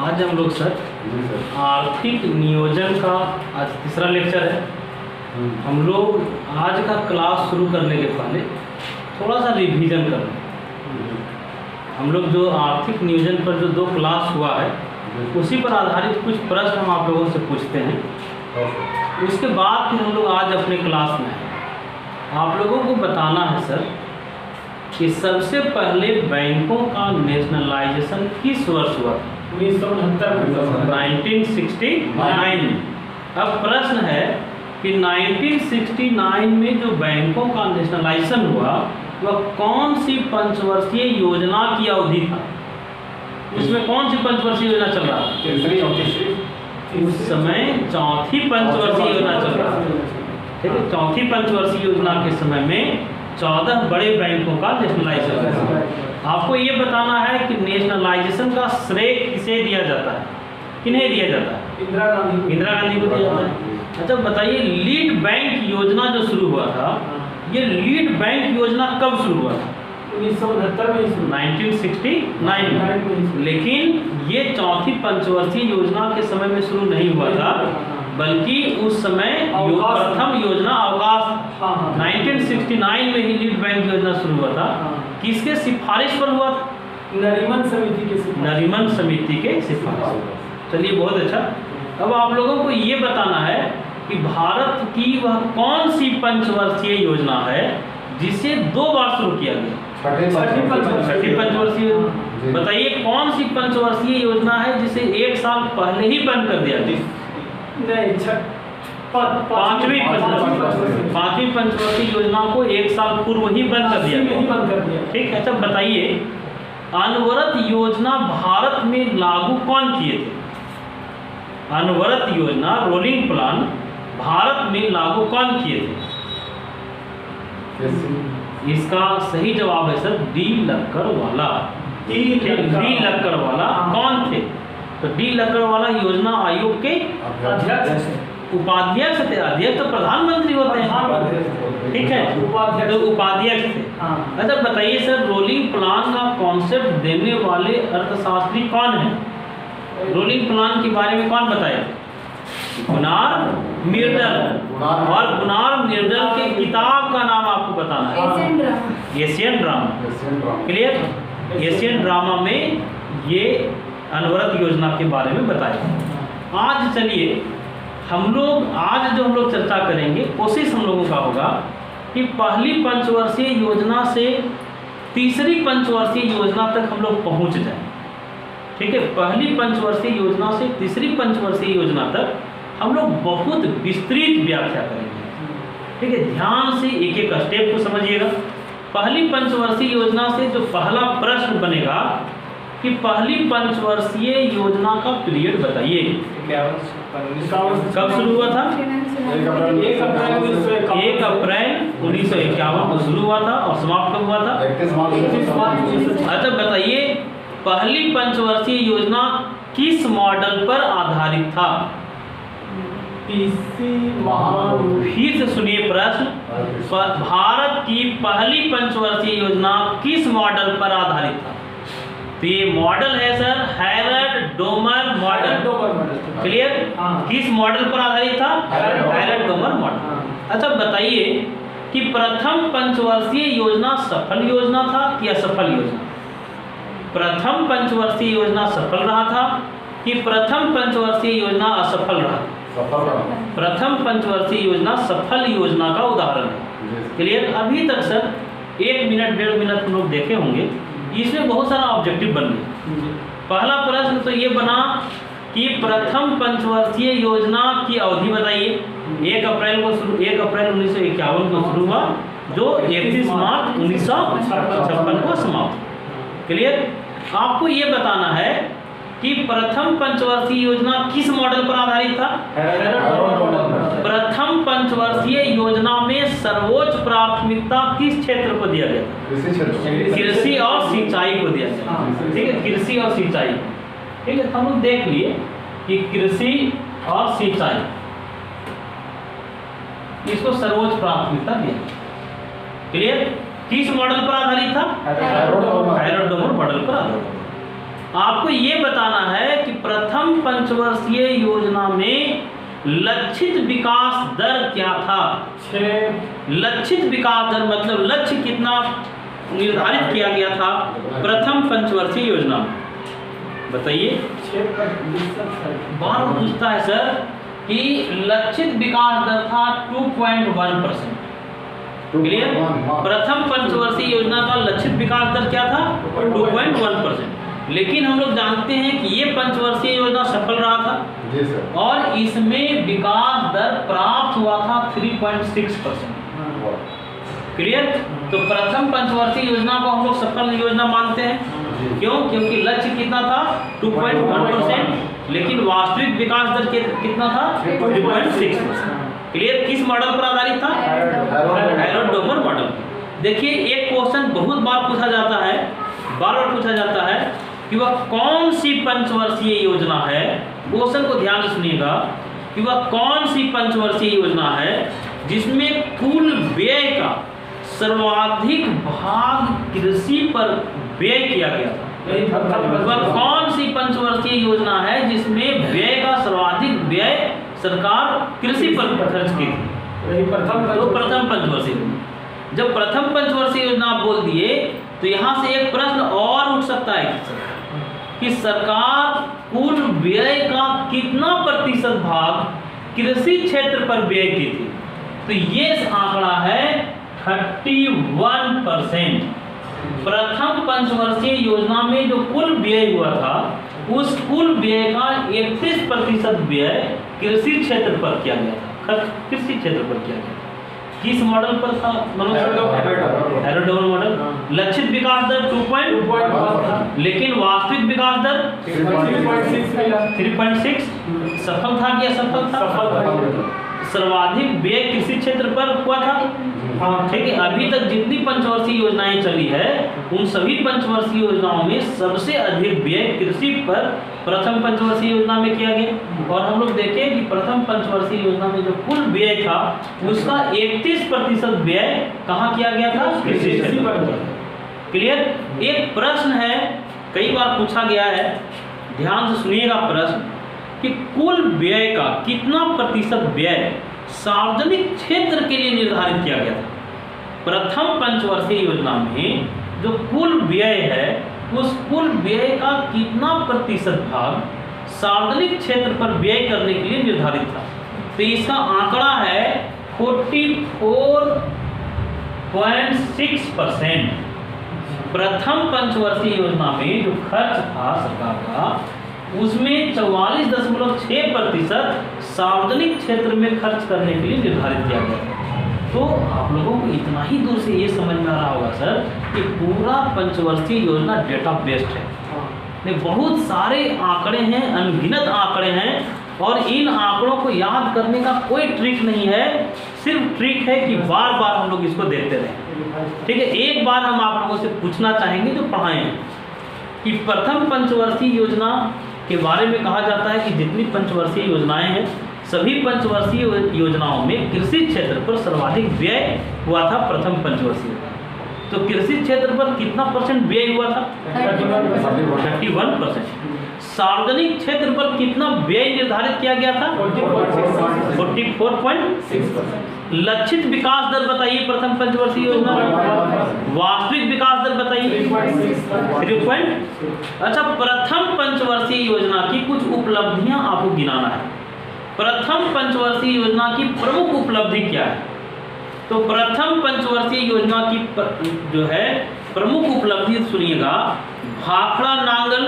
आज हम लोग सर आर्थिक नियोजन का आज तीसरा लेक्चर है। हम लोग आज का क्लास शुरू करने के पहले थोड़ा सा रिवीजन कर लें। हम लोग जो आर्थिक नियोजन पर जो 2 क्लास हुआ है उसी पर आधारित कुछ प्रश्न हम आप लोगों से पूछते हैं। उसके बाद फिर हम लोग आज अपने क्लास में हैं। आप लोगों को बताना है सर कि सबसे पहले बैंकों का नेशनलाइजेशन किस वर्ष हुआ था? 1969 में। अब प्रश्न है कि 1969 में जो बैंकों का नेशनलाइजेशन हुआ वह कौन सी पंचवर्षीय योजना की अवधि था? उसमें कौन सी पंचवर्षीय योजना चल रहा था? उस समय चौथी पंचवर्षीय योजना चल रहा था। ठीक है, चौथी पंचवर्षीय योजना के समय में 14 बड़े बैंकों का नेशनलाइजेशन हुआ। आपको ये बताना है कि नेशनलाइजेशन का श्रेय किसे दिया जाता है, किन्हें दिया जाता है? इंदिरा गांधी को दिया जाता है। अच्छा बताइए, लीड बैंक योजना जो शुरू हुआ था, ये लीड बैंक योजना कब शुरू हुआ था? 1969 में। लेकिन ये चौथी पंचवर्षीय योजना के समय में शुरू नहीं हुआ था, बल्कि उस समय प्रथम योजना अवकाश 1969 में ही लीड बैंक योजना शुरू हुआ था। किसके सिफारिश पर हुआ था? नरीमन समिति के सिफारिश। चलिए बहुत अच्छा। अब आप लोगों को ये बताना है कि भारत की वह कौन सी पंचवर्षीय योजना है जिसे 2 बार शुरू किया गया? छठी पंचवर्षीय योजना। बताइए कौन सी पंचवर्षीय योजना है जिसे 1 साल पहले ही बंद कर दिया गया? पांचवी पंचवर्षीय योजना को 1 साल पूर्व ही बंद कर दिया। ठीक है। अच्छा बताइए, अनवरत योजना भारत में लागू कौन किए थे? अनवरत योजना, रोलिंग प्लान भारत में लागू कौन किए थे? इसका सही जवाब है सर डी लक्कड़वाला। डी लक्कड़वाला कौन थे? तो डी लक्कड़वाला योजना आयोग के उपाध्यक्ष थे। अध्यक्ष तो प्रधानमंत्री होते हैं, ठीक है, तो उपाध्यक्ष थे। अच्छा बताइए सर, रोलिंग प्लान का कॉन्सेप्ट देने वाले अर्थशास्त्री कौन है? रोलिंग प्लान के बारे में कौन बताए? Gunnar Myrdal. और गुनार मिर्डल के किताब का नाम आपको बताना है, Asian drama. Clear? Asian drama में ये अनवरत योजना के बारे में बताया। आज चलिए हम लोग चर्चा करेंगे, कोशिश हम लोगों का होगा कि पहली पंचवर्षीय योजना से तीसरी पंचवर्षीय योजना तक हम लोग पहुंच जाएं। ठीक है, पहली पंचवर्षीय योजना से तीसरी पंचवर्षीय योजना तक हम लोग बहुत विस्तृत व्याख्या करेंगे। ठीक है, ध्यान से एक एक स्टेप को समझिएगा। पहली पंचवर्षीय योजना से जो पहला प्रश्न बनेगा कि पहली पंचवर्षीय योजना का पीरियड बताइए। कब शुरू हुआ था? 1 अप्रैल 1951 को शुरू हुआ था और समाप्त कब हुआ था? अच्छा बताइए, पहली पंचवर्षीय योजना किस मॉडल पर आधारित था? फिर से सुनिए प्रश्न, भारत की पहली पंचवर्षीय योजना किस मॉडल पर आधारित था? तो ये मॉडल है sir Harrod Domar model. Clear? किस मॉडल पर आधारित था? Harrod Domar model. अच्छा बताइए कि प्रथम पंचवर्षीय योजना सफल योजना था कि असफल योजना? प्रथम पंचवर्षीय योजना सफल रहा था कि प्रथम पंचवर्षीय योजना असफल रहा? प्रथम पंचवर्षीय योजना सफल योजना का उदाहरण है। क्लियर? अभी तक सर 1 मिनट 1.5 मिनट हम लोग देखे होंगे, इसमें बहुत सारा ऑब्जेक्टिव बन गए। पहला प्रश्न तो ये बना कि प्रथम पंचवर्षीय योजना की अवधि बताइए। 1 अप्रैल 1951 को शुरू हुआ, जो 31 मार्च 1956 को समाप्त। क्लियर? आपको ये बताना है कि प्रथम पंचवर्षीय योजना किस मॉडल पर आधारित था? प्रथम पंचवर्षीय योजना में सर्वोच्च प्राथमिकता किस क्षेत्र को दिया गया? कृषि और सिंचाई को दिया गया। ठीक है, कृषि और सिंचाई। ठीक है, हम लोग देख लिए कि कृषि और सिंचाई इसको सर्वोच्च प्राथमिकता दिया। क्लियर? किस मॉडल पर आधारित था? हैरल्ड डोमर मॉडल पर आधारित। आपको ये बताना है कि प्रथम पंचवर्षीय योजना में लक्षित विकास दर क्या था। 6 लक्षित विकास दर मतलब लक्ष्य कितना निर्धारित किया गया था प्रथम पंचवर्षीय योजना में, बताइए। 6% बार पूछता है सर कि लक्षित विकास दर था 2.1%। क्लियर। प्रथम पंचवर्षीय योजना का लक्षित विकास दर क्या था 2.1%। लेकिन हम लोग जानते हैं कि ये पंचवर्षीय योजना सफल रहा था जी सर। और इसमें विकास दर प्राप्त हुआ था 3.6%। क्लियर। तो प्रथम पंचवर्षीय योजना को हम लोग सफल योजना मानते हैं। क्यों? क्योंकि लक्ष्य कितना था 2.1%, लेकिन वास्तविक विकास दर कितना था 3.6%। क्लियर। किस मॉडल पर आधारित था? Harold-Domar model. देखिए एक क्वेश्चन बहुत बार पूछा जाता है, बार बार पूछा जाता है कि वह कौन सी पंचवर्षीय योजना है। क्वेश्चन को ध्यान से सुनिएगा कि वह कौन सी पंचवर्षीय योजना है जिसमें कुल व्यय का सर्वाधिक भाग कृषि पर व्यय किया गया था। वह कौन सी पंचवर्षीय योजना है जिसमें व्यय का सर्वाधिक व्यय सरकार कृषि पर खर्च की थी? तो प्रथम पंचवर्षीय योजना। जब प्रथम पंचवर्षीय योजना आप बोल दिए तो यहाँ से एक प्रश्न और उठ सकता है कि सरकार कुल व्यय का कितना प्रतिशत भाग कृषि क्षेत्र पर व्यय की थी? तो ये आंकड़ा है 31%। प्रथम पंचवर्षीय योजना में जो कुल व्यय हुआ था उस कुल व्यय का 31% व्यय कृषि क्षेत्र पर किया गया था, खर्च कृषि क्षेत्र पर किया गया। किस मॉडल पर था मनोज? Harold-Domar model. लक्षित विकास दर 2.1, लेकिन वास्तविक विकास दर 3.6। सफल था कि असफल था? सर्वाधिक व्यय कृषि क्षेत्र पर हुआ था। ठीक है। अभी तक जितनी पंचवर्षीय योजनाएं चली है उन सभी पंचवर्षीय योजनाओं में सबसे अधिक व्यय कृषि पर प्रथम पंचवर्षीय योजना में किया गया। और हम लोग देखें कि प्रथम पंचवर्षीय योजना में जो कुल व्यय था उसका 31% व्यय कहाँ किया गया था? कृषि क्षेत्र पर। क्लियर। एक प्रश्न है, कई बार पूछा गया है, ध्यान से सुनिएगा प्रश्न, कि कुल व्यय का कितना प्रतिशत व्यय सार्वजनिक क्षेत्र के लिए निर्धारित किया गया था? प्रथम पंचवर्षीय योजना में जो कुल व्यय है उस कुल व्यय का कितना प्रतिशत भाग सार्वजनिक क्षेत्र पर व्यय करने के लिए निर्धारित था? तो इसका आंकड़ा है 44.6%। प्रथम पंचवर्षीय योजना में जो खर्च था सरकार का उसमें 44.6% सार्वजनिक क्षेत्र में खर्च करने के लिए निर्धारित किया गया था। तो आप लोगों को इतना ही दूर से ये समझ में आ रहा होगा सर कि पूरा पंचवर्षीय योजना डेटा बेस्ड है। बहुत सारे आंकड़े हैं, अनगिनत आंकड़े हैं और इन आंकड़ों को याद करने का कोई ट्रिक नहीं है। सिर्फ ट्रिक है कि बार बार हम लोग इसको देखते रहें। ठीक है। एक बार हम आप लोगों से पूछना चाहेंगे जो पढ़ाएं कि प्रथम पंचवर्षीय योजना के बारे में कहा जाता है कि जितनी पंचवर्षीय योजनाएं हैं सभी पंचवर्षीय योजनाओं में कृषि क्षेत्र पर सर्वाधिक व्यय हुआ था प्रथम पंचवर्षीय। तो कृषि क्षेत्र पर कितना परसेंट व्यय हुआ था? 31%। सार्वजनिक क्षेत्र पर कितना व्यय निर्धारित किया गया था? 44.6%। लक्षित विकास दर बताइए प्रथम पंचवर्षीय योजना। वास्तविक विकास दर बताइए 3. अच्छा, प्रथम पंचवर्षीय योजना की कुछ उपलब्धियां आपको गिनाना है। प्रथम पंचवर्षीय योजना की प्रमुख उपलब्धि क्या है? तो प्रथम पंचवर्षीय योजना की जो है प्रमुख उपलब्धि सुनिएगा, भाखड़ा नांगल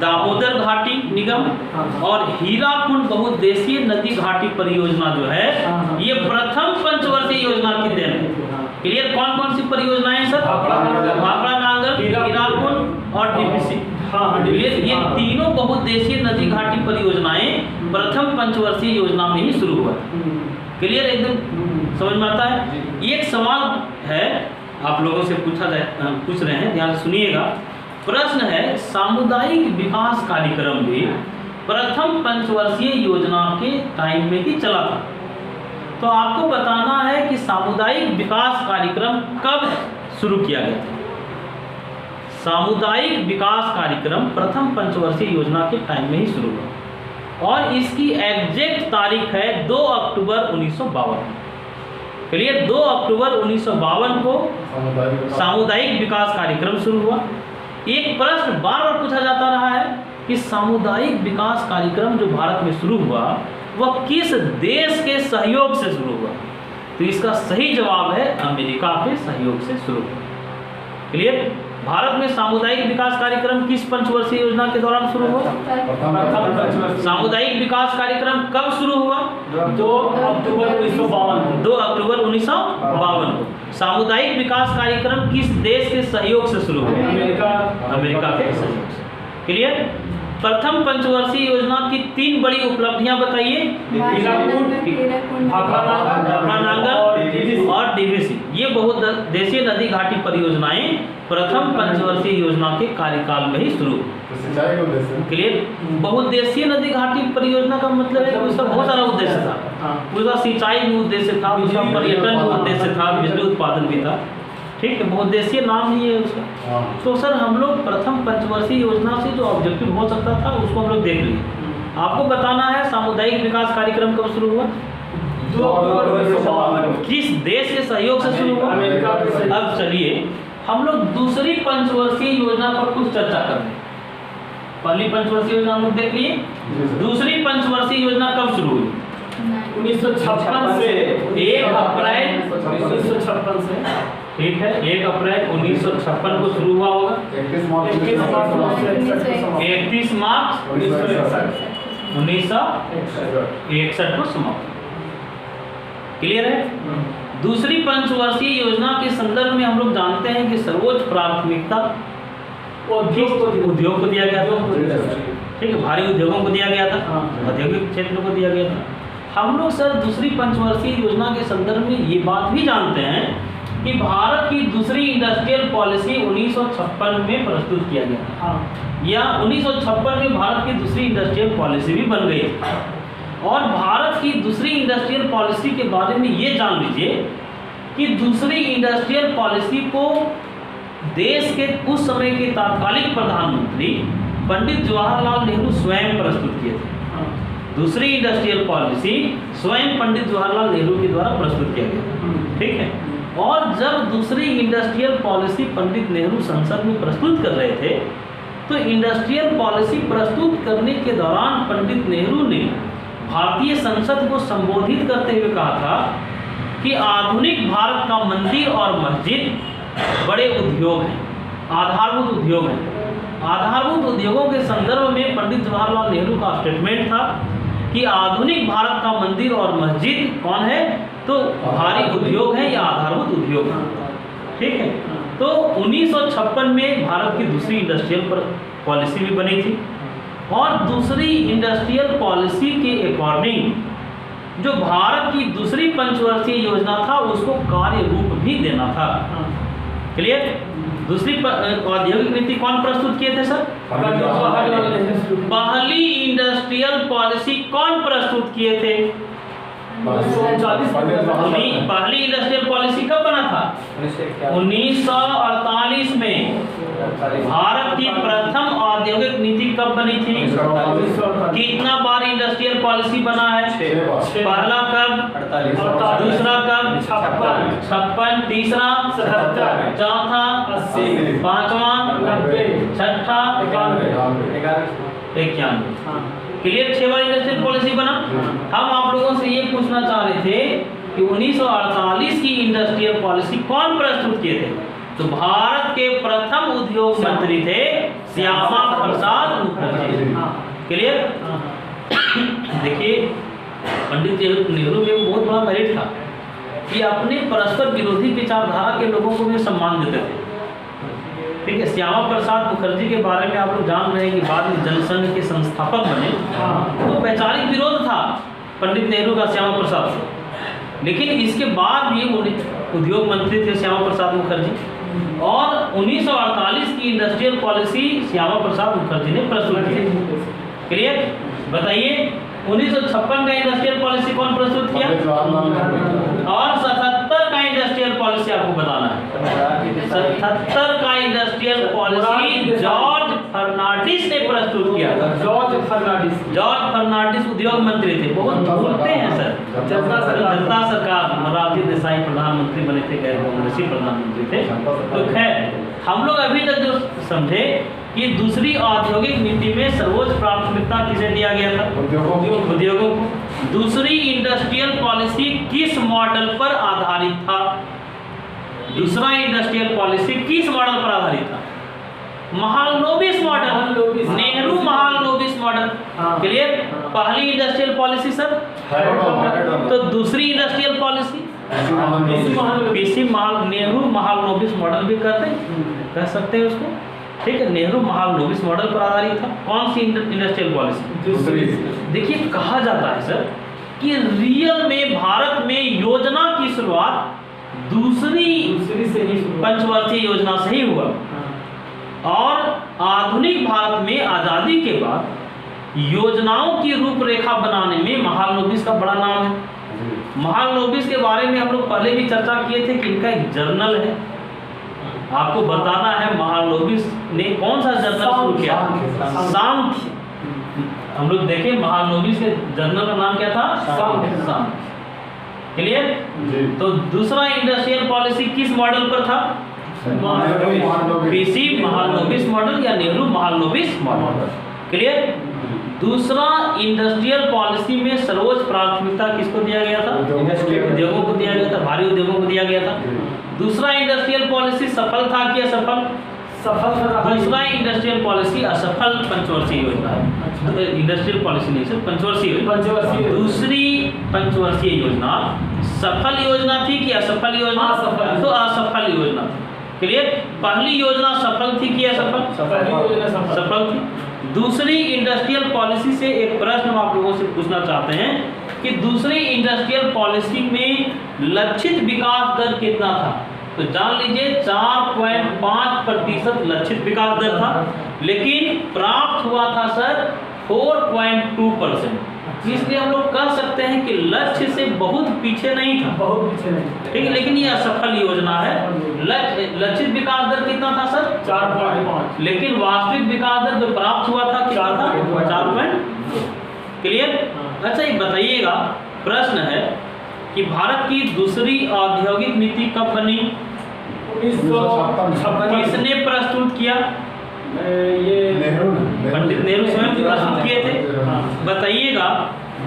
दामोदर घाटी निगम और हीराकुंड बहुउद्देशीय नदी घाटी परियोजना जो है ये प्रथम पंचवर्षीय योजना की देन है। क्लियर? कौन कौन सी परियोजनाएं सर? भाखड़ा नांगल, हीराकुंड और डीपीसी। ये तीनों बहुउद्देशीय नदी घाटी परियोजनाएं प्रथम पंचवर्षीय योजना में ही शुरू हुआ। क्लियर? एकदम समझ में आता है। एक सवाल है आप लोगों से पूछ रहे हैं, ध्यान से सुनिएगा। प्रश्न है, सामुदायिक विकास कार्यक्रम भी प्रथम पंचवर्षीय योजना के टाइम में ही चला था। तो आपको बताना है कि सामुदायिक विकास कार्यक्रम कब शुरू किया गया था। सामुदायिक विकास कार्यक्रम प्रथम पंचवर्षीय योजना के टाइम में ही शुरू हुआ और इसकी एग्जैक्ट तारीख है 2 अक्टूबर 1952। क्लियर, 2 अक्टूबर 1952 को सामुदायिक विकास कार्यक्रम शुरू हुआ। एक प्रश्न बार बार पूछा जाता रहा है कि सामुदायिक विकास कार्यक्रम जो भारत में शुरू हुआ वह किस देश के सहयोग से शुरू हुआ, तो इसका सही जवाब है अमेरिका के सहयोग से शुरू हुआ। क्लियर, भारत में सामुदायिक विकास कार्यक्रम किस पंचवर्षीय योजना के दौरान शुरू हुआ? सामुदायिक विकास कार्यक्रम कब शुरू हुआ? 2 अक्टूबर 1952। 2 अक्टूबर 1952 को। सामुदायिक विकास कार्यक्रम किस देश के सहयोग से शुरू हुआ? अमेरिका के सहयोग से। क्लियर, प्रथम पंचवर्षीय योजना की 3 बड़ी उपलब्धियां बताइए। और डीवीसी, ये बहुउद्देशीय नदी घाटी परियोजनाएं प्रथम पंचवर्षीय योजना के कार्यकाल में ही शुरू। क्लियर, बहुउद्देशीय नदी घाटी परियोजना का मतलब है कि उसका बहुत सारा उद्देश्य था। उसका सिंचाई भी उद्देश्य था, उसका पर्यटन भी उद्देश्य था, बिजली उत्पादन भी था। ठीक है, बहुउद्देशीय नाम ही है उसका। तो सर हम लोग प्रथम पंचवर्षीय योजना से जो ऑब्जेक्टिव हो सकता था उसको हम लोग देख लिए। आपको बताना है सामुदायिक विकास कार्यक्रम कब शुरू हुआ? 2 अक्टूबर 1952। किस देश के सहयोग से शुरू हुआ? अमेरिका के सहयोग। अब चलिए हम लोग दूसरी पंचवर्षीय योजना पर कुछ चर्चा कर रहे हैं। पहली पंचवर्षीय योजना हम लोग देख लिए, दूसरी पंचवर्षीय योजना कब शुरू हुई? 1956 से 1 अप्रैल 1956 से। ठीक है, 1 अप्रैल 1956 को शुरू हुआ होगा। 31 मार्च 1961 31 मार्च 1961 को समाप्त। क्लियर है? दूसरी पंचवर्षीय योजना के संदर्भ में हम लोग जानते हैं कि सर्वोच्च प्राथमिकता उद्योग को दिया गया था। ठीक है, भारी उद्योगों को दिया गया था, औद्योगिक क्षेत्र को दिया गया था। हम लोग सर दूसरी पंचवर्षीय योजना के संदर्भ में ये बात भी जानते हैं कि भारत की दूसरी इंडस्ट्रियल पॉलिसी 1956 में प्रस्तुत किया गया था, या 1956 में भारत की दूसरी इंडस्ट्रियल पॉलिसी भी बन गई। और भारत की दूसरी इंडस्ट्रियल पॉलिसी के बारे में ये जान लीजिए कि दूसरी इंडस्ट्रियल पॉलिसी को देश के उस समय के तत्कालीन प्रधानमंत्री पंडित जवाहरलाल नेहरू स्वयं प्रस्तुत किए थे। दूसरी इंडस्ट्रियल पॉलिसी स्वयं पंडित जवाहरलाल नेहरू के द्वारा प्रस्तुत किया गया। ठीक है, और जब दूसरी इंडस्ट्रियल पॉलिसी पंडित नेहरू संसद में प्रस्तुत कर रहे थे तो इंडस्ट्रियल पॉलिसी प्रस्तुत करने के दौरान पंडित नेहरू ने भारतीय संसद को संबोधित करते हुए कहा था कि आधुनिक भारत का मंदिर और मस्जिद बड़े उद्योग हैं, आधारभूत उद्योग हैं। आधारभूत उद्योगों के संदर्भ में पंडित जवाहरलाल नेहरू का स्टेटमेंट था कि आधुनिक भारत का मंदिर और मस्जिद कौन है, तो भारी उद्योग है या आधारभूत उद्योग है। ठीक है, तो 1956 में भारत की दूसरी इंडस्ट्रियल पॉलिसी भी बनी थी और दूसरी इंडस्ट्रियल पॉलिसी के अकॉर्डिंग जो भारत की दूसरी पंचवर्षीय योजना था उसको कार्य रूप भी देना था। क्लियर? दूसरी औद्योगिक नीति कौन प्रस्तुत किए थे सर? पहली इंडस्ट्रियल पॉलिसी कौन प्रस्तुत किए थे? पहली इंडस्ट्रियल पॉलिसी कब बना था? 1948 में। भारत की प्रथम औद्योगिक नीति कब बनी थी? कितना बार इंडस्ट्रियल पॉलिसी बना है? पहला कब? दूसरा कब? 56, तीसरा 77, चौथा 80, पांचवा 90, छठा 91। क्लियर? 6 बार इंडस्ट्रियल पॉलिसी बना। हम आप लोगों से ये पूछना चाह रहे थे कि 1948 की इंडस्ट्रियल पॉलिसी कौन प्रस्तुत किए थे? तो भारत के प्रथम उद्योग मंत्री थे श्यामा प्रसाद मुखर्जी। क्लियर? देखिए पंडित नेहरू में बहुत बड़ा मेरिट था कि अपने परस्पर विरोधी विचारधारा के लोगों को भी सम्मान देते थे। ठीक है, श्यामा प्रसाद मुखर्जी के बारे में आप लोग जान रहे हैं कि बाद में जनसंघ के संस्थापक बने। तो वैचारिक विरोध था पंडित नेहरू का श्यामा प्रसाद से, लेकिन इसके बाद भी उद्योग मंत्री थे श्यामा प्रसाद मुखर्जी और 1948 की इंडस्ट्रियल पॉलिसी श्यामा प्रसाद मुखर्जी ने प्रस्तुत की। क्लियर? बताइए 1956 का इंडस्ट्रियल पॉलिसी कौन प्रस्तुत किया और 77 का इंडस्ट्रियल इंडस्ट्रियल पॉलिसी आपको बताना है। 77 का इंडस्ट्रियल पॉलिसी जॉर्ज फर्नांडिस ने प्रस्तुत किया था। जॉर्ज फर्नांडिस उद्योग मंत्री थे, बहुत भूलते हैं सर। जनता सरकार मोरारजी देसाई प्रधानमंत्री बने थे, गैर कांग्रेसी प्रधानमंत्री थे। तो खैर हम लोग अभी तक जो समझे कि दूसरी औद्योगिक नीति में सर्वोच्च प्राथमिकता किसे दिया गया था? उद्योगों को। दूसरी इंडस्ट्रियल पॉलिसी किस मॉडल पर आधारित था? दूसरा इंडस्ट्रियल पॉलिसी किस मॉडल पर आधारित था? Mahalanobis model, Nehru Mahalanobis model. Clear? पहली इंडस्ट्रियल पॉलिसी सर, तो दूसरी industrial policy Nehru Mahalanobis model भी कह सकते हैं उसको। ठीक है, नेहरू महालनोबिस मॉडल पर आधारित था। कौन सी इंडस्ट्रियल पॉलिसी? देखिए कहा जाता है सर कि रियल में भारत में योजना की शुरुआत दूसरी पंचवर्षीय योजना से ही हुआ, और आधुनिक भारत में आजादी के बाद योजनाओं की रूपरेखा बनाने में महालनोबिस का बड़ा नाम है। महालनोबिस के बारे में हम लोग पहले भी चर्चा किए थे कि इनका एक जर्नल है, आपको बताना है महालनोबिस ने कौन सा जर्नल शुरू किया? सांख्य। हम लोग देखें महालनोबिस के जर्नल का नाम क्या था? सांख्य। क्लियर? तो दूसरा इंडस्ट्रियल पॉलिसी किस मॉडल पर था? पीसी महालनोबिस मॉडल या नेहरू महालनोबिस मॉडल। क्लियर? दूसरा इंडस्ट्रियल पॉलिसी में सर्वोच्च प्राथमिकता किसको दिया गया था? उद्योगों को दिया गया था, भारी उद्योगों को दिया गया था। दूसरा इंडस्ट्रियल पॉलिसी सफल था कि असफल? दूसरा इंडस्ट्रियल पॉलिसी असफल पंचवर्षीय योजना है। इंडस्ट्रियल पॉलिसी नहीं सर, पंचवर्षीय योजना। दूसरी पंचवर्षीय योजना सफल योजना थी कि असफल योजना? तो असफल योजना थी। क्लियर? पहली योजना सफल थी कि असफल? सफल थी। दूसरी इंडस्ट्रियल पॉलिसी से एक प्रश्न हम आप लोगों से पूछना चाहते हैं कि दूसरी इंडस्ट्रियल पॉलिसी में लक्षित विकास दर कितना था? तो जान लीजिए 4.5% लक्षित विकास दर था, लेकिन प्राप्त हुआ था सर 4.2%। इसलिए हम लोग कह सकते हैं कि लक्ष्य से बहुत पीछे नहीं था, ठीक है, लेकिन ये असफल योजना है। लक्षित विकास दर कितना था सर? 4.5, लेकिन वास्तविक विकास दर जो प्राप्त हुआ था कितना था? 4. क्लियर? अच्छा ये बताइएगा, प्रश्न है कि भारत की दूसरी औद्योगिक नीति कब बनी? 1956। किसने प्रस्तुत किया? पंडित नेहरू स्वयं प्रस्तुत किए थे। बताइएगा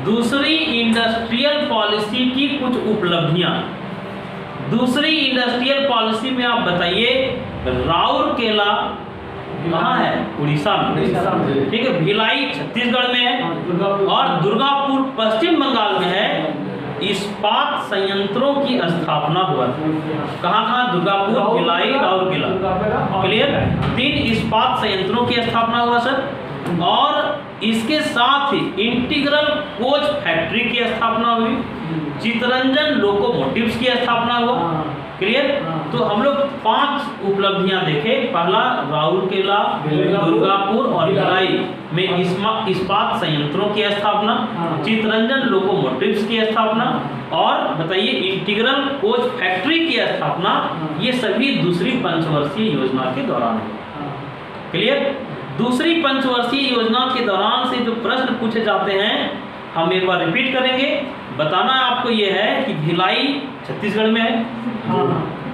दूसरी इंडस्ट्रियल पॉलिसी की कुछ उपलब्धियां। दूसरी इंडस्ट्रियल पॉलिसी में आप बताइए, राउरकेला कहाँ है? उड़ीसा में, ठीक है। भिलाई छत्तीसगढ़ में है, और दुर्गापुर पश्चिम बंगाल में है। इस्पात संयंत्रों की स्थापना हुआ था। कहाँ? दुर्गापुर, भिलाई, राउरकेला। क्लियर? 3 इस्पात संयंत्रों की स्थापना हुआ सर, और इसके साथ ही इंटीग्रल कोच फैक्ट्री की स्थापना हुई, चितरंजन लोकोमोटिव्स की स्थापना हुआ। क्लियर? तो हम लोग 5 उपलब्धियां देखे। पहला राउरकेला, दुर्गापुर और भिलाई में इस्पात संयंत्रों की स्थापना, चितरंजन लोकोमोटिव्स की स्थापना, और बताइए इंटीग्रल कोच फैक्ट्री की स्थापना। ये सभी दूसरी पंचवर्षीय योजना के दौरान हुआ। क्लियर? दूसरी पंचवर्षीय योजना के दौरान से जो प्रश्न पूछे जाते हैं हम एक बार रिपीट करेंगे। बताना आपको ये है कि भिलाई छत्तीसगढ़ में है।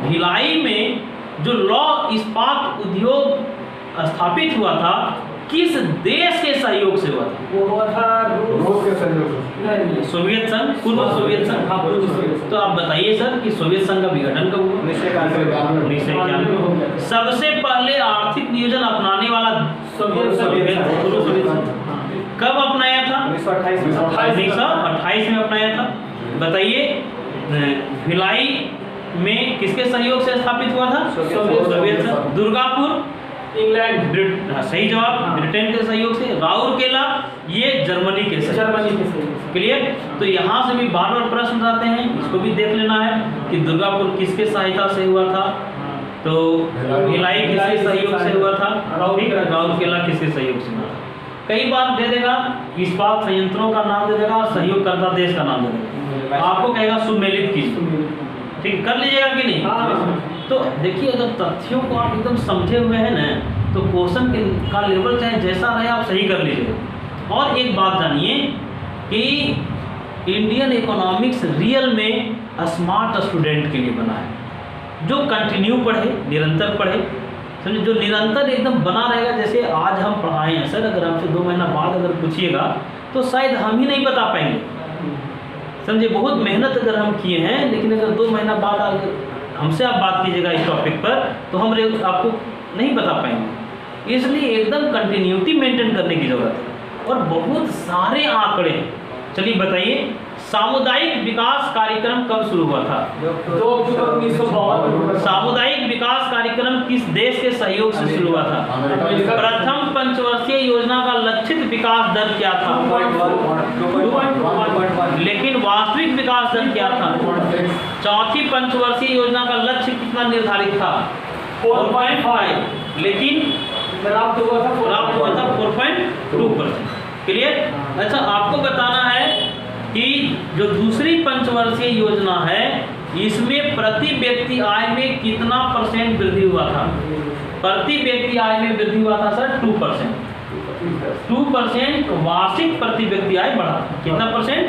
भिलाई में जो लौह इस्पात उद्योग स्थापित हुआ था किस देश के सहयोग से हुआ था? वो हुआ था रूस के सहयोग से। सोवियत संघ, पूर्व सोवियत संघ। तो आप बताइए सर कि सोवियत संघ का विघटन कब हुआ? 1991। सबसे पहले आर्थिक नियोजन अपनाने वाला सोवियत कब अपनाया था? 1928 में अपनाया था। बताइए भिलाई में किसके सहयोग से स्थापित हुआ था? सोवियत संघ। दुर्गापुर इंग्लैंड, सही जवाब, ब्रिटेन के सहयोग से। राउरकेला ये जर्मनी के सहयोग से। क्लियर? तो यहाँ से भी बार बार प्रश्न आते हैं, इसको भी देख लेना है कि दुर्गापुर किसके सहायता से हुआ था, तो भिलाई किसके सहयोग से हुआ था, ठीक है, राउरकेला किसके सहयोग से हुआ था। कई बार दे देगा इस्पात संयंत्रों का नाम दे देगा, सहयोगकर्ता देश का नाम दे देगा, आपको कहेगा सुमेलित कीजिए। ठीक, कर लीजिएगा कि नहीं? हाँ। तो देखिए, अगर तथ्यों को आप एकदम समझे हुए हैं ना, तो क्वेश्चन का लेवल चाहे जैसा रहे आप सही कर लीजिएगा। और एक बात जानिए कि इंडियन इकोनॉमिक्स रियल में स्मार्ट स्टूडेंट के लिए बना है, जो कंटिन्यू पढ़े, निरंतर पढ़े, समझे, जो निरंतर एकदम बना रहेगा। जैसे आज हम पढ़ाए हैं सर, अगर हमसे 2 महीना बाद अगर पूछिएगा तो शायद हम ही नहीं बता पाएंगे, समझे। बहुत मेहनत अगर हम किए हैं, लेकिन अगर 2 महीना बाद अगर हमसे आप बात कीजिएगा इस टॉपिक पर, तो हम आपको नहीं बता पाएंगे। इसलिए एकदम कंटिन्यूटी मेंटेन करने की ज़रूरत है। और बहुत सारे आंकड़े, चलिए बताइए, सामुदायिक विकास कार्यक्रम कब शुरू हुआ था? 2 अक्टूबर 1952। सामुदायिक विकास कार्यक्रम किस देश के सहयोग से शुरू हुआ था? प्रथम पंचवर्षीय योजना का लक्षित विकास दर क्या था? 2.1। लेकिन वास्तविक विकास दर क्या था? चौथी पंचवर्षीय योजना का लक्ष्य कितना निर्धारित था? 4.5, लेकिन प्राप्त हुआ था 4.2%। क्लियर? अच्छा, आपको बताना है कि जो दूसरी पंचवर्षीय योजना है, इसमें प्रति व्यक्ति आय में कितना % वृद्धि हुआ था? प्रति व्यक्ति आय में वृद्धि हुआ था सर 2%। 2% वार्षिक प्रति व्यक्ति आय बढ़ा। कितना %?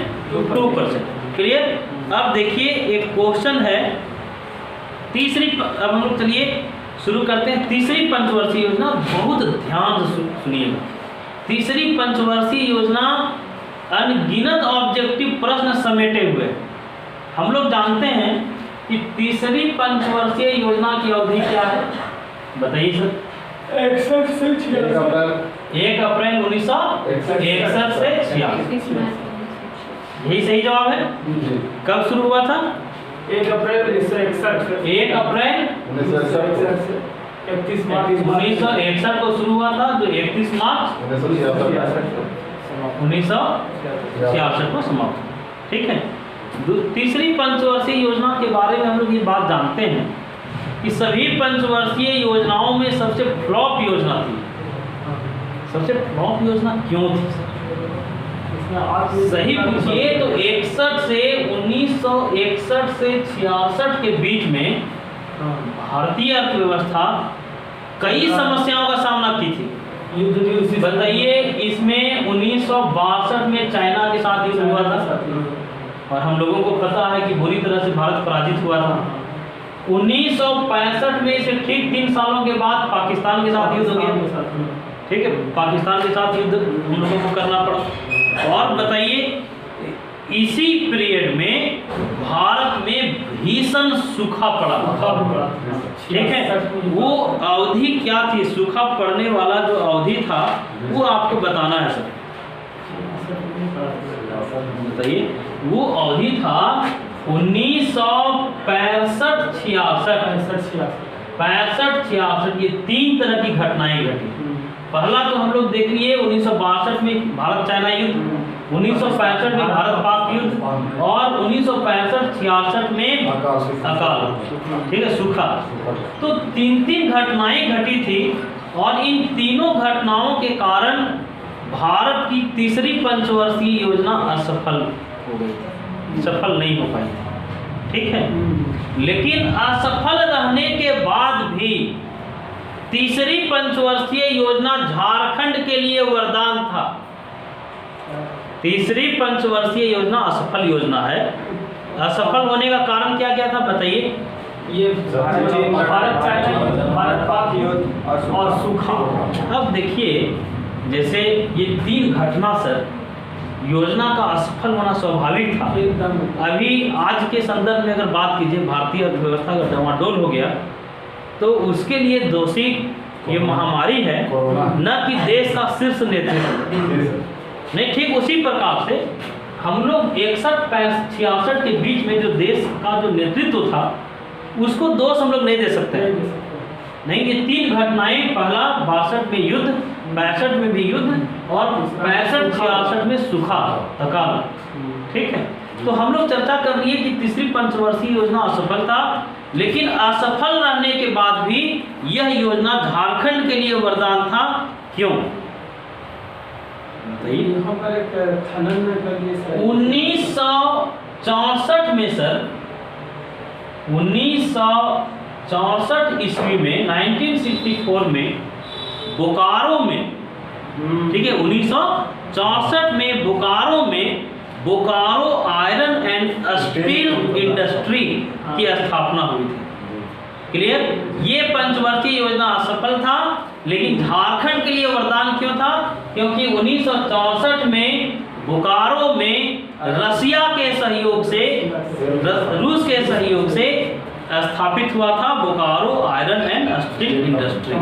2%। क्लियर? अब देखिए, एक क्वेश्चन है तीसरी, अब हम लोग चलिए शुरू करते हैं। तीसरी पंचवर्षीय योजना, बहुत ध्यान से सुनिएगा। तीसरी पंचवर्षीय योजना अनगिनत ऑब्जेक्टिव प्रश्न समेटे हुए। हम लोग जानते हैं कि तीसरी पंचवर्षीय योजना की अवधि क्या है, बताइए सर। 61 से 1 अप्रैल 1961 से 66। यही सही जवाब है। कब शुरू हुआ था? 1 अप्रैल 1961। 1 अप्रैल 1961 से 31 मार्च 1961 को शुरू हुआ था, जो 31 मार्च 1966 को समाप्त। ठीक है। तीसरी पंचवर्षीय योजना के बारे में हम लोग ये बात जानते हैं कि सभी पंचवर्षीय योजनाओं में सबसे फ्लॉप योजना थी। सबसे फ्लॉप योजना क्यों थी? सही पूछिए तो 61 से 1961 से 66 के बीच में भारतीय अर्थव्यवस्था कई समस्याओं का सामना की थी। बताइए, इसमें 1962 में चाइना के साथ युद्ध हुआ था और हम लोगों को पता है कि बुरी तरह से भारत पराजित हुआ था। 1965 में इसे ठीक 3 सालों के बाद पाकिस्तान के साथ युद्ध हो गया। ठीक है, पाकिस्तान के साथ युद्ध हम लोगों को करना पड़ा। और बताइए, इसी पीरियड में भारत में भीषण सूखा पड़ा। ठीक है, वो अवधि क्या थी? सूखा पड़ने वाला जो अवधि था वो आपको बताना है सर। बताइए, वो अवधि था 1965-66। ये 3 तरह की घटनाएं घटी। पहला तो हम लोग देख लिए 1962 में भारत चाइना युद्ध, 1965 में भारत पाक युद्ध और 1965-66 में अकाल। ठीक है, सूखा। तो 3 घटनाएं घटी थी और इन तीनों घटनाओं के कारण भारत की तीसरी पंचवर्षीय योजना असफल हो गई, सफल नहीं हो पाई। ठीक है, लेकिन असफल रहने के बाद भी तीसरी पंचवर्षीय योजना झारखंड के लिए वरदान था। तीसरी पंचवर्षीय योजना असफल योजना है। असफल होने का कारण क्या क्या था बताइए? ये भारत चाइना, भारत पाक युद्ध और सूखा। अब देखिए, जैसे ये 3 घटना सर, योजना का असफल होना स्वाभाविक था। अभी आज के संदर्भ में अगर बात कीजिए, भारतीय अर्थव्यवस्था का डमाडोल हो गया, तो उसके लिए दोषी ये महामारी है, न कि देश का शीर्ष नेतृत्व। नहीं, ठीक उसी प्रकार से हम लोग 61-66 के बीच में जो देश का जो नेतृत्व था, उसको दोष हम लोग नहीं दे सकते हैं। नहीं, ये 3 घटनाएं, पहला 62 में युद्ध, 65 में भी युद्ध और 65-66 में सूखा, अकाल। ठीक है, तो हम लोग चर्चा कर रही है कि तीसरी पंचवर्षीय योजना असफल था, लेकिन असफल रहने के बाद भी यह योजना झारखंड के लिए वरदान था। क्यों? 1964 में सर 1964 ईस्वी में 1964 में बोकारो में, ठीक है, 1964 में बोकारो में Bokaro iron and steel industry की स्थापना हुई थी। क्लियर? ये पंचवर्षीय योजना असफल था, लेकिन झारखंड के लिए वरदान क्यों था? क्योंकि 1964 में बोकारो में रसिया के सहयोग से, रूस के सहयोग से स्थापित हुआ था Bokaro iron and steel industry.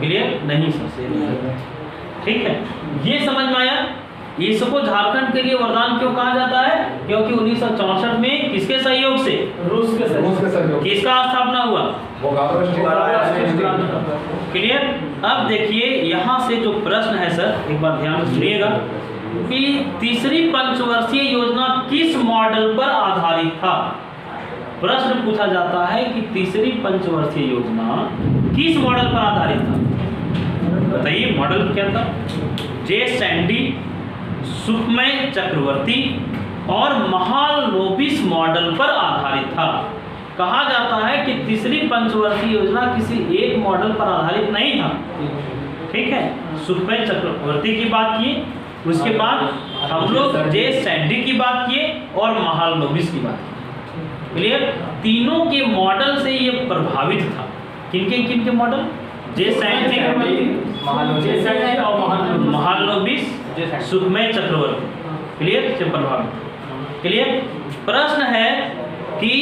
Clear? नहीं सर, ठीक है, ये समझ में आया। इसको झारखंड के लिए वरदान क्यों कहा जाता है? क्योंकि 1964 में किसके सहयोग से? रूस के सहयोग। किसका स्थापना हुआ? क्लियर? अब देखिए यहाँ से जो प्रश्न है सर, एक बार ध्यान से सुनिएगा कि तीसरी पंचवर्षीय योजना किस मॉडल पर आधारित था। प्रश्न पूछा जाता है कि तीसरी पंचवर्षीय योजना किस मॉडल पर आधारित था? बताइए, मॉडल क्या था? जे सैंडी, सुखमय चक्रवर्ती और महालनोबिस मॉडल पर आधारित था। कहा जाता है कि तीसरी पंचवर्षीय योजना किसी एक मॉडल पर आधारित नहीं था। ठीक है, सुखमय चक्रवर्ती की बात किए, उसके बाद हम लोग जे सैंडी की बात किए और महालनोबिस की बात की। क्लियर? तीनों के मॉडल से ये प्रभावित था। किनके मॉडल? जे सैंडी, महालनोबिस, सुखमय चक्रवर्ती। क्लियर? से प्रभावित। क्लियर? प्रश्न है कि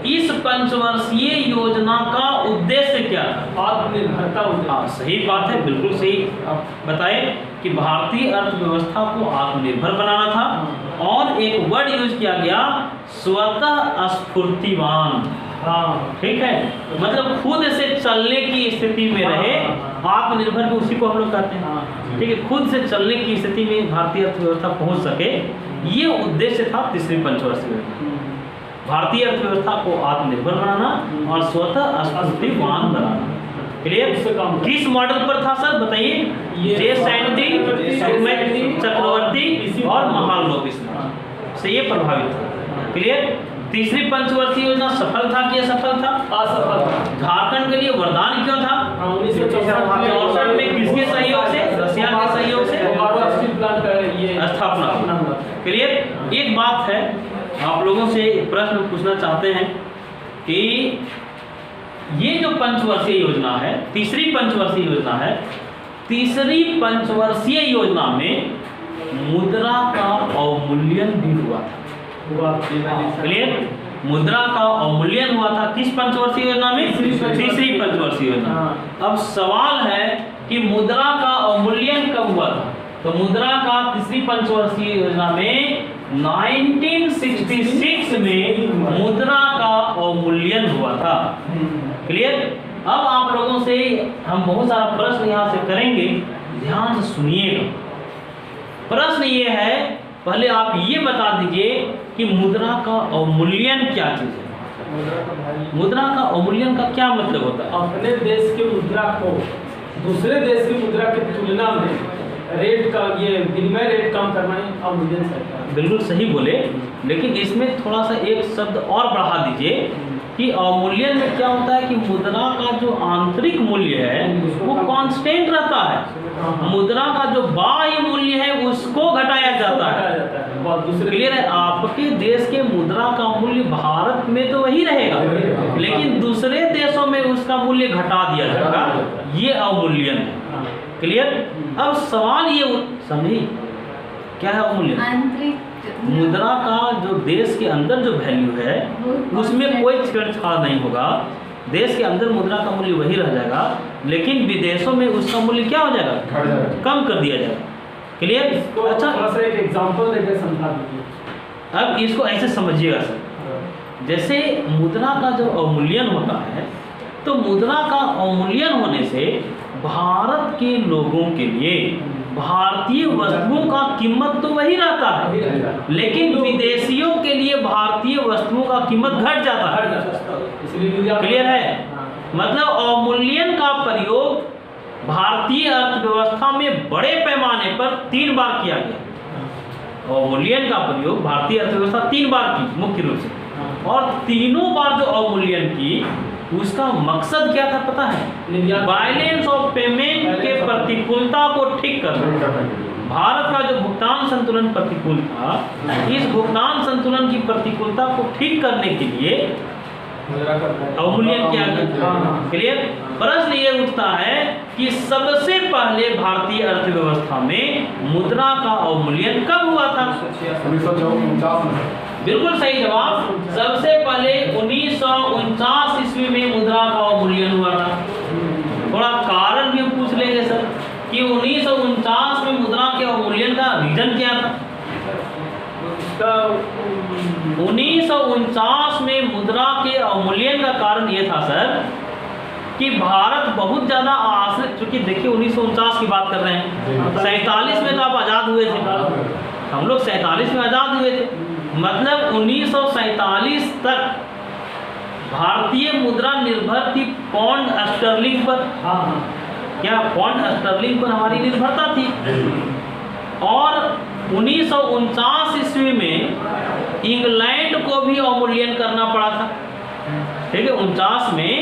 इस पंचवर्षीय योजना का उद्देश्य क्या था? आत्मनिर्भरता। हाँ, सही बात है, बिल्कुल सही आप बताए कि भारतीय अर्थव्यवस्था को आत्मनिर्भर बनाना था। और एक वर्ड यूज किया गया, स्वतः स्फूर्तिवान। ठीक है, मतलब खुद से चलने की स्थिति में रहे, आत्मनिर्भर भी उसी को हम लोग कहते हैं। ठीक है, खुद से चलने की स्थिति में भारतीय अर्थव्यवस्था पहुंच सके, ये उद्देश्य था तीसरी पंचवर्षीय योजना। भारतीय अर्थव्यवस्था को आत्मनिर्भर बनाना और स्वतः स्फूर्तिवान बनाना। क्लियर? किस मॉडल पर था सर, बताइए? जे सैंडी, सुखमय चक्रवर्ती और महालनोबिस से ये प्रभावित था। क्लियर? तीसरी पंचवर्षीय योजना सफल था कि असफल था? असफल था। झारखंड के लिए वरदान क्यों था? 1964 में किसके सहयोग से? रसिया के सहयोग से स्थापना। क्लियर? एक बात है, आप लोगों से प्रश्न पूछना चाहते हैं कि ये जो पंचवर्षीय योजना है, तीसरी पंचवर्षीय योजना है, तीसरी पंचवर्षीय योजना में मुद्रा का अवमूल्यन भी हुआ था। क्लियर? मुद्रा का अवमूल्यन हुआ था किस पंचवर्षीय योजना में? तीसरी पंचवर्षीय योजना। अब सवाल है कि मुद्रा का अवमूल्यन कब हुआ था? तो मुद्रा का तीसरी पंचवर्षीय योजना में 1966 में मुद्रा का अवमूल्यन हुआ था। क्लियर? अब आप लोगों से हम बहुत सारा प्रश्न यहाँ से करेंगे, ध्यान से सुनिएगा। प्रश्न ये है, पहले आप ये बता दीजिए कि मुद्रा का अवमूल्यन क्या चीज है? मुद्रा का अवमूल्यन का क्या मतलब होता है? अपने देश की मुद्रा को दूसरे देश की मुद्रा की तुलना में रेट का, ये विनिमय रेट कम करना ही अवमूल्यन है। बिल्कुल सही बोले, लेकिन इसमें थोड़ा सा एक शब्द और बढ़ा दीजिए कि अवमूल्यन में क्या होता है कि मुद्रा का जो आंतरिक मूल्य है वो कांस्टेंट रहता है, मुद्रा का जो बाह्य मूल्य है उसको घटाया जाता है। क्लियर है? आपके देश के मुद्रा का मूल्य भारत में तो वही रहेगा, लेकिन दूसरे देशों में उसका मूल्य घटा दिया जाएगा, ये अवमूल्यन है। क्लियर? अब सवाल ये समझिए, क्या है अवमूल्यन? मुद्रा का जो देश के अंदर जो वैल्यू है उसमें कोई छेड़छाड़ नहीं होगा, देश के अंदर मुद्रा का मूल्य वही रह जाएगा, लेकिन विदेशों में उसका मूल्य क्या हो जाएगा? कम कर दिया जाएगा। क्लियर? अच्छा, एक एग्जांपल देकर समझा दीजिए। अब इसको ऐसे समझिएगा सर, जैसे मुद्रा का जो अवमूल्यन होता है, तो मुद्रा का अवमूल्यन होने से भारत के लोगों के लिए भारतीय वस्तुओं का कीमत तो वही रहता है, लेकिन विदेशियों के लिए भारतीय वस्तुओं का कीमत घट जाता है। क्लियर है? मतलब अवमूल्यन का प्रयोग भारतीय अर्थव्यवस्था में बड़े पैमाने पर 3 बार किया गया। अवमूल्यन का प्रयोग भारतीय अर्थव्यवस्था 3 बार की मुख्य रूप से, और तीनों बार जो अवमूल्यन की उसका मकसद क्या था पता है? बैलेंस ऑफ पेमेंट के प्रतिकूलता को ठीक करना। भारत का जो भुगतान संतुलन प्रतिकूल था, इस भुगतान संतुलन की प्रतिकूलता को ठीक करने के लिए अवमूल्यन किया गया। क्लियर? प्रश्न ये उठता है कि सबसे पहले भारतीय अर्थव्यवस्था में मुद्रा का अवमूल्यन कब हुआ था? 1949 में। बिल्कुल सही जवाब। सबसे पहले 1949 ईस्वी में मुद्रा का अवमूल्यन हुआ था। थोड़ा कारण भी हम पूछ लेंगे सर कि 1949 में मुद्रा के अवमूल्यन का रीजन क्या था? 1949 में मुद्रा के अवमूल्यन का कारण ये था सर कि भारत बहुत ज़्यादा आश्रित, चूंकि देखिए 1949 की बात कर रहे हैं, 47 में तो आप आज़ाद हुए थे, हम लोग 47 में आज़ाद हुए थे, मतलब 1947 तक भारतीय मुद्रा निर्भर थी पौंड स्टर्लिंग पर। क्या पौंड स्टर्लिंग पर हमारी निर्भरता थी? और 1949 ईस्वी में इंग्लैंड को भी अवमूल्यन करना पड़ा था। ठीक है, 49 में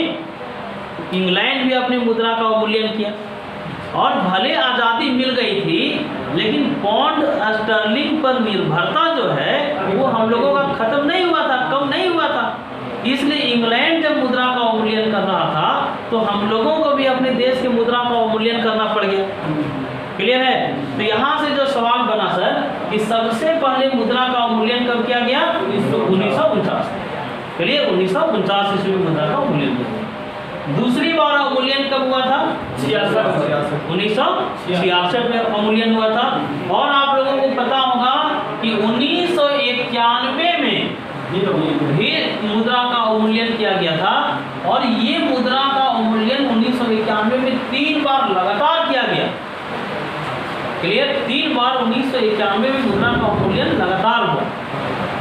इंग्लैंड भी अपनी मुद्रा का अवमूल्यन किया और भले आज़ादी मिल गई थी, लेकिन पौंड स्टर्लिंग पर निर्भरता जो है वो हम लोगों का खत्म नहीं हुआ था, कम नहीं हुआ था। इसलिए इंग्लैंड जब मुद्रा का अवमूल्यन कर रहा था तो हम लोगों को भी अपने देश की मुद्रा का अवमूल्यन करना पड़ गया। क्लियर है? तो यहाँ से जो सवाल बना सर कि सबसे पहले मुद्रा का अवमूल्यन कब किया गया? 1949। क्लियर? 1949 ईस्वी में मुद्रा का अवमूल्यन किया। दूसरी बार अवमूल्यन कब हुआ था? 1966 में अवमूल्यन हुआ था। और आप लोगों को पता होगा कि 1991 में भी मुद्रा का अवमूल्यन किया गया था। और ये मुद्रा का अवमूल्यन 1991 में 3 बार लगातार किया गया। क्लियर? 3 बार 1991 में मुद्रा का अवमूल्यन लगातार हुआ।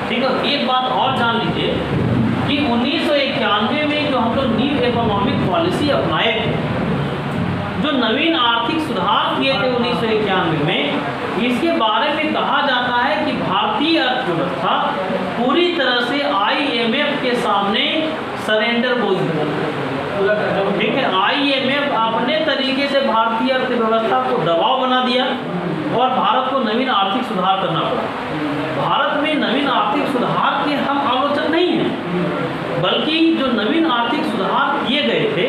ठीक है, एक बात और जान लीजिए कि 1991 में जो हम लोग न्यू इकोनॉमिक पॉलिसी अपनाए थे, जो नवीन आर्थिक सुधार किए थे 1991 में, इसके बारे में कहा जाता है कि भारतीय अर्थव्यवस्था पूरी तरह से IMF के सामने सरेंडर बोल दी। ठीक है, IMF अपने तरीके से भारतीय अर्थव्यवस्था को दबाव बना दिया और भारत को नवीन आर्थिक सुधार करना पड़ा। भारत में नवीन आर्थिक सुधार के हम आलोचक नहीं हैं, बल्कि जो नवीन आर्थिक सुधार किए गए थे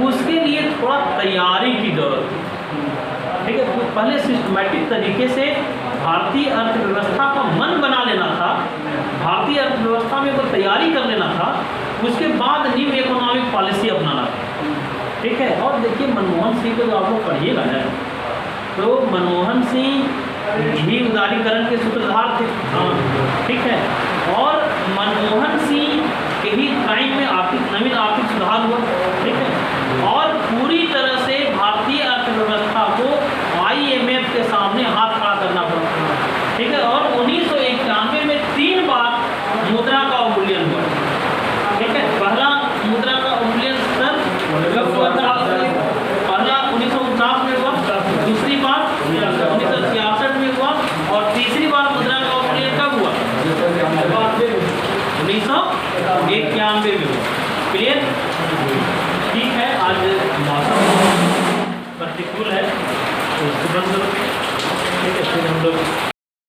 उसके लिए थोड़ा तैयारी की जरूरत थी। ठीक है, तो पहले सिस्टमैटिक तरीके से भारतीय अर्थव्यवस्था का मन बना लेना था, भारतीय अर्थव्यवस्था में वो तैयारी कर लेना था, उसके बाद न्यू इकोनॉमिक पॉलिसी अपनाना था। ठीक है, और देखिए मनमोहन सिंह को जो आप लोग पढ़िएगा ना, तो मनमोहन सिंह ही उदारीकरण के सूत्रधार थे। ठीक है, और मनमोहन सिंह के ही टाइम में नवीन आर्थिक सुधार हुआ। ठीक है,